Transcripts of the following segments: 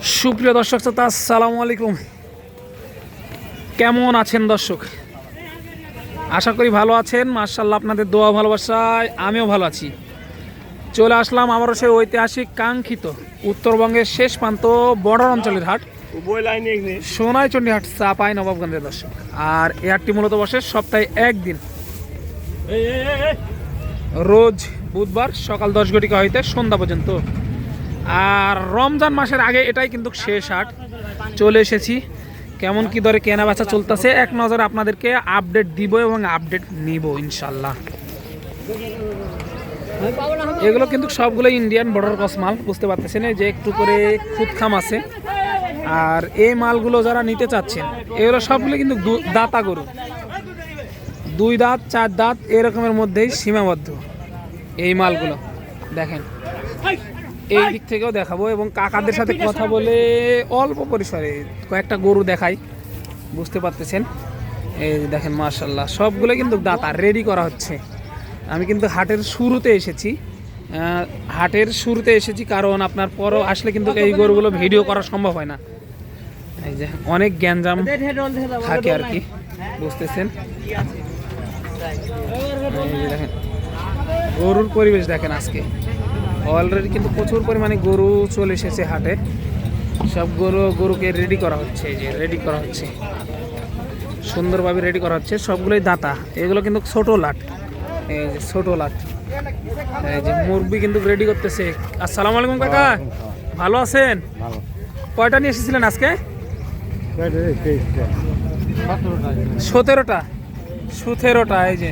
সুপ্রিয় দর্শক শ্রোতা, আসসালামু আলাইকুম। কেমন আছেন দর্শক? আশা করি ভালো আছেন। মাশাআল্লাহ, আপনাদের দোয়া ভালোবাসায় আমিও ভালো আছি। চলে আসলাম আবারও সেই ঐতিহাসিক কাঙ্ক্ষিত উত্তরবঙ্গের শেষ প্রান্ত বর্ডার অঞ্চলের হাট সোনাইচন্ডী হাট, চাপাই নবাবগঞ্জের দর্শক। আর এই হাটটি মূলত বসে সপ্তাহে একদিন, রোজ বুধবার সকাল 10 ঘটিকা হইতে সন্ধ্যা পর্যন্ত। আর রমজান মাসের আগে এটাই কিন্তু শেষ হাট। চলে এসেছি, কেমন কি দরে কেনা বেচা চলতেছে এক নজরে আপনাদেরকে আপডেট দিব এবং আপডেট নিব ইনশাল্লাহ। এগুলো কিন্তু সবগুলো ইন্ডিয়ান বর্ডার ক্রস মাল, বুঝতে পারতেছেন যে একটু করে খুদখাম আছে। আর এই মালগুলো যারা নিতে চাচ্ছেন, এগুলো সবগুলো কিন্তু দাতা গরু, 2 দাঁত 4 দাঁত এরকমের মধ্যেই সীমাবদ্ধ এই মালগুলো। দেখেন, এই দিক থেকেও দেখাবো এবং কাকাদের সাথে কথা বলে অল্প পরিসরে কয়েকটা গরু দেখাই, বুঝতে পারতেছেন। এই দেখেন মাশাআল্লাহ, সবগুলো কিন্তু দাঁতা রেডি করা হচ্ছে। আমি কিন্তু হাটের শুরুতে এসেছি কারণ আপনার পরও আসলে কিন্তু এই গরুগুলো ভিডিও করা সম্ভব হয় না। এই যে অনেক গ্যাঞ্জাম থাকে আর কি, বুঝতেছেন। দেখেন গরুর পরিবেশ দেখেন, আজকে অলরেডি কিন্তু প্রচুর পরিমাণে গরু চলে এসেছে হাটে। সব গরুকে রেডি করা হচ্ছে, এই যে রেডি করা হচ্ছে, সুন্দরভাবে রেডি করা হচ্ছে। সবগুলোই দাতা, এগুলো কিন্তু ছোট লাট, এই যে ছোট লাট। এই যে মুরগি কিন্তু রেডি করতেছে। আসসালামু আলাইকুম কাকা, ভালো আছেন? কয়টা নিয়ে এসেছিলেন আজকে? 17টা। এই যে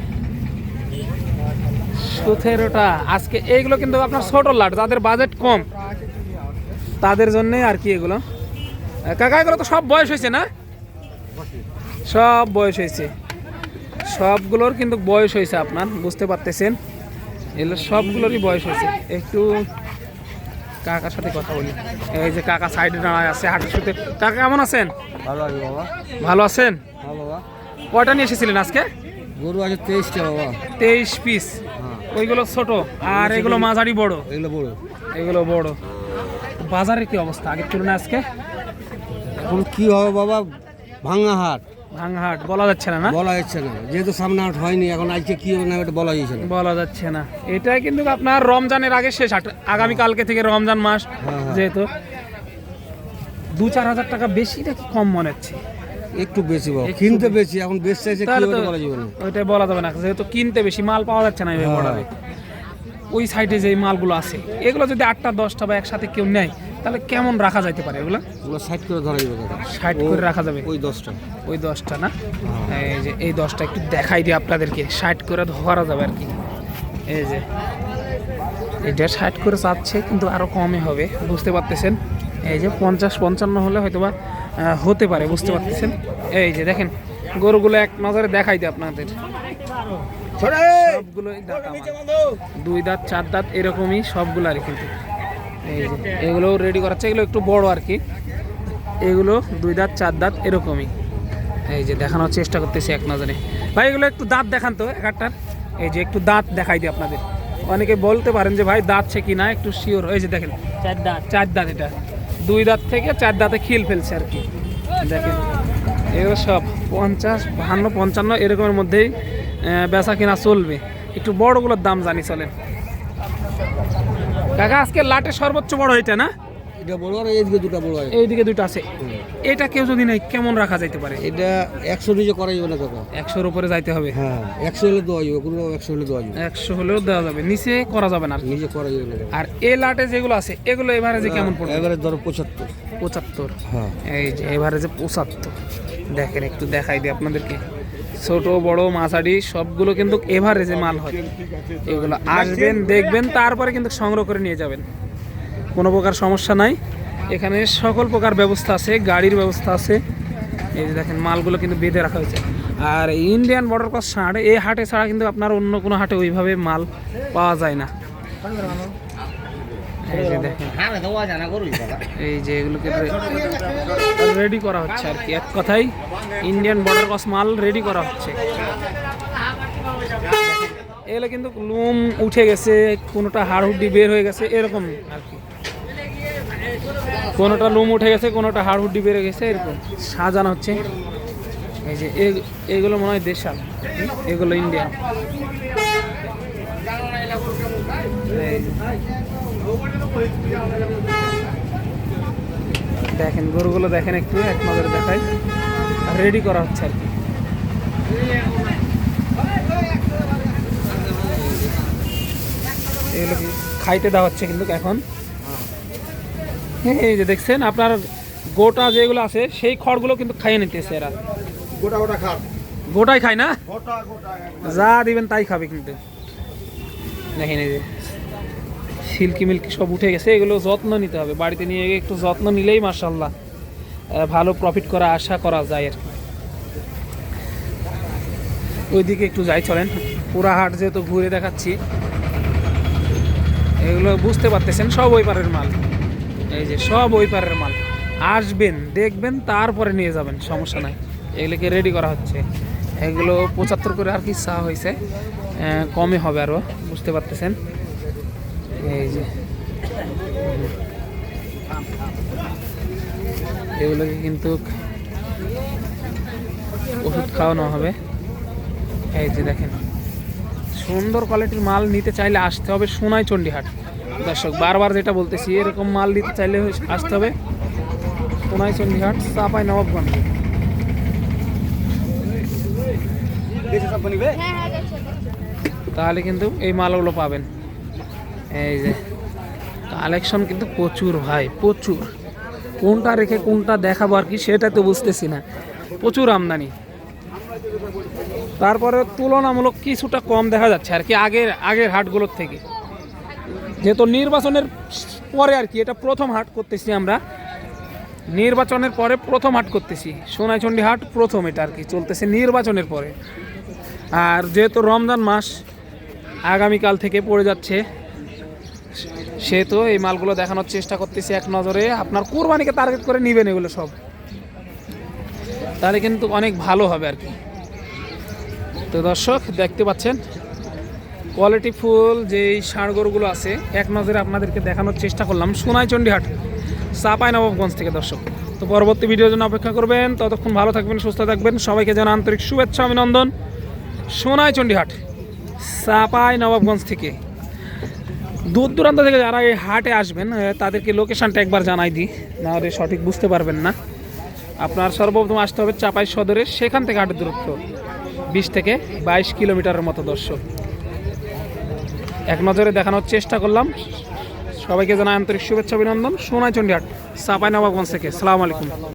17টা আজকে। এইগুলো কিন্তু আপনার ছোট লাট, যাদের বাজেট কম তাদের জন্য আর কি এগুলো। কাকা এগুলো তো সব বয়স হয়েছে না? সব বয়স হয়েছে, সবগুলোর কিন্তু বয়স হয়েছে আপনার, বুঝতে পারতেছেন। এগুলো সবগুলোরই বয়স হয়েছে। একটু কাকার সাথে কথা বলি। এই যে কাকা সাইডে দাঁড়ায় আছে হাটের সাথে। কাকা কেমন আছেন? ভালো আছি বাবা। ভালো আছেন? হ্যাঁ বাবা। কয়টা নিয়ে এসেছিলেন আজকে? গরু আছে 23টা বাবা। 23 পিস। ওইগুলো ছোট আর এগুলো মাঝারি বড়? এগুলো বড়। বাজারের কি অবস্থা আগের তুলনায় আজকে? এখন কি হবে বাবা, ভাঙা হাট বলা যাচ্ছে না, বলা যাচ্ছে না, যেহেতু সামনে হাট হয়নি। এখন আজকে কি হবে না এটা বলা যাচ্ছে না। এটাই কিন্তু আপনার রমজানের আগে শেষ হাট। আগামী কালকে থেকে রমজান মাস, যেহেতু 2-4 হাজার টাকা বেশি নাকি কম মনে হচ্ছে? একটু বেশি বাবা, কিনতে বেশি, এখন বেশ চাইছে কি হবে বলা যাবে না। ওইটাই বলা যাবে না, যেহেতু কিনতে বেশি মাল পাওয়া যাচ্ছে না এইভাবে বড়াবে। ওই সাইডে যে মালগুলো আছে, এগুলো যদি 8টা 10টা বা একসাথে কেউ নেয় তাহলে কেমন রাখা যাইতে পারে? এগুলো 60 করে ধরা যাবে, 60 করে রাখা যাবে। ওই 10টা না? এই যে এই 10টা একটু দেখাই দিই আপনাদেরকে, 60 করে ধরা যাবে আর কি। এই যে এটা 60 করে চাচ্ছে, কিন্তু আরো কমে হবে, বুঝতে পারতেছেন। এই যে 50-55 হলে হয়তো বা হতে পারে, বুঝতে পারতেছেন। এই যে দেখেন গরুগুলো এক নজরে দেখাই দিই আপনাদের। সবগুলোই দাঁত, 2 দাঁত 4 দাঁত এরকমই সবগুলারই কিন্তু। এই যে এগুলো রেডি করাচ্ছে, এগুলো একটু বড় আর কি। এগুলো 2 দাঁত 4 দাঁত এরকমই। এই যে দেখানোর চেষ্টা করতেছি এক নজরে। ভাই এগুলো একটু দাঁত দেখান তো একটার। এই যে একটু দাঁত দেখাই দিই আপনাদের। অনেকে বলতে পারেন যে ভাই দাঁত ছে কি না, একটু শিওর। এই যে দেখেন 4 দাঁত, এটা 2 দাঁত থেকে 4 দাঁতে খিল ফেলছে আর কি। দেখেন এগুলো সব 50, 52, 55 এরকমের মধ্যেই বেচা কিনা চলবে। একটু বড়গুলোর দাম জানি চলেন। কাকা আজকে লাটে সর্বোচ্চ বড় এটা না? এটা বড় আর এইদিকে দুটো বড় আছে, এইদিকে দুটো আছে। এটা কেউ যদি নাই কেমন রাখা যাইতে পারে? এটা 100 নিচে করা যাবে না কাকা, 100-র উপরে যাইতে হবে। হ্যাঁ 100 হলে দেওয়া যাবে, কোনো 100 হলে দেওয়া যাবে, 100 হলেও দেওয়া যাবে, নিচে করা যাবে না, নিচে করা যাবে না। আর এই লাটে যেগুলো আছে এগুলো এভারেজে কেমন পড়বে? এবারে ধরো 75। হ্যাঁ এই যে এভারেজে 75। দেখেন একটু দেখাই দিই আপনাদেরকে, ছোট বড় মাঝারি সবগুলো কিন্তু এভারেজে মাল হয়। এগুলো আসবেন দেখবেন, তারপরে কিন্তু সংগ্রহ করে নিয়ে যাবেন, কোনো প্রকার সমস্যা নাই। এখানে সকল প্রকার ব্যবস্থা আছে, গাড়ির ব্যবস্থা আছে। এই যে দেখেন মালগুলো কিন্তু বেঁধে রাখা হয়েছে। আর ইন্ডিয়ান বর্ডার ক্রস হাট, এই হাটে ছাড়া কিন্তু আপনার অন্য কোনো হাটে ওইভাবে মাল পাওয়া যায় না। এই যে দেখেন, এই যে এগুলোকে রেডি করা হচ্ছে আর কি। এক কথাই ইন্ডিয়ান বর্ডার ক্রস মাল রেডি করা হচ্ছে। এগুলো কিন্তু লোম উঠে গেছে, কোনোটা হাড় হুড্ডি বের হয়ে গেছে, এরকম আর কি। কোনোটা লোম উঠে গেছে, কোনোটা হাড় হুড্ডি বেড়ে গেছে, এরকম সাজানো হচ্ছে। এই যে এগুলো মনে হয় দেশাল, এগুলো ইন্ডিয়ান। দেখেন গরুগুলো দেখেন, একটু এক নজরে দেখাই। রেডি করা হচ্ছে আর কি। এগুলো কি খাইতে দেওয়া হচ্ছে কিন্তু এখন। এই যে দেখছেন আপনার গোটা যেগুলো আছে সেই খড়গুলো কিন্তু খাইয়ে নিতেছে এরা। গোটাই খায় না, যা দিবেন তাই খাবে কিন্তু। দেখেন এই যে সিল্কি মিল্কি সব উঠে গেছে, এগুলো যত্ন নিতে হবে, বাড়িতে নিয়ে গিয়ে একটু যত্ন নিলেই মাশাআল্লাহ ভালো প্রফিট করা আশা করা যায় আর কি। ওইদিকে একটু যাই চলেন, পুরা হাট যেহেতু ঘুরে দেখাচ্ছি। এগুলো বুঝতে পারতেছেন সব ওই পারের মাল, এই যে সব ওই পারের মাল। আসবেন দেখবেন তারপরে নিয়ে যাবেন, সমস্যা নাই। এগুলোকে রেডি করা হচ্ছে। এগুলো 75 করে আর কি চা হয়েছে, কমে হবে আরও, বুঝতে পারতেছেন। এই যে এগুলোকে কিন্তু ওষুধ খাওয়ানো হবে। এই যে দেখেন সুন্দর কোয়ালিটির মাল নিতে চাইলে আসতে হবে সোনাইচন্ডী হাট। দর্শক বারবার যেটা বলতেছি, এরকম মাল নিতে চাইলে আসতে হবে সোনাইচন্ডী হাট, চাঁপাইনবাবগঞ্জ। তাহলে কিন্তু এই মালগুলো পাবেন। এই যে কালেকশন কিন্তু প্রচুর ভাই, প্রচুর। কোনটা রেখে কোনটা দেখাবো আর কি সেটা তো বুঝতেছি না, প্রচুর আমদানি। তারপরে তুলনামূলক কিছুটা কম দেখা যাচ্ছে আর কি আগের হাটগুলোর থেকে, যেহেতু নির্বাচনের পরে আর কি এটা প্রথম হাট করতেছি আমরা। নির্বাচনের পরে প্রথম হাট করতেছি, সোনাইচন্ডী হাট প্রথম এটা আর কি চলতেছে নির্বাচনের পরে। আর যেহেতু রমজান মাস আগামীকাল থেকে পড়ে যাচ্ছে, সেহেতু এই মালগুলো দেখানোর চেষ্টা করতেছি এক নজরে। আপনার কুরবানিকে টার্গেট করে নেবেন এগুলো সব, তাহলে কিন্তু অনেক ভালো হবে আর কি। তো দর্শক দেখতে পাচ্ছেন কোয়ালিটি ফুল যেই ষাঁড় গরুগুলো আছে, এক নজরে আপনাদেরকে দেখানোর চেষ্টা করলাম সোনাইচন্ডী হাট, চাঁপাইনবাবগঞ্জ থেকে। দর্শক তো পরবর্তী ভিডিওর জন্য অপেক্ষা করবেন, ততক্ষণ ভালো থাকবেন, সুস্থ থাকবেন। সবাইকে জানাই আন্তরিক শুভেচ্ছা অভিনন্দন। সোনাইচন্ডী হাট, চাঁপাইনবাবগঞ্জ থেকে। দূর দূরান্ত থেকে যারা এই হাটে আসবেন তাদেরকে লোকেশানটা একবার জানাই দিই, নাহলে সঠিক বুঝতে পারবেন না। আপনার সর্বপ্রথম আসতে হবে চাঁপাই সদরে, সেখান থেকে হাটের দূরত্ব 20 থেকে 22 কিলোমিটারের মতো। দর্শক এক নজরে দেখানোর চেষ্টা করলাম। সবাইকে জানাই আন্তরিক শুভেচ্ছা অভিনন্দন। সোনাইচন্ডী হাট, চাঁপাইনবাবগঞ্জ থেকে। আসসালামু আলাইকুম।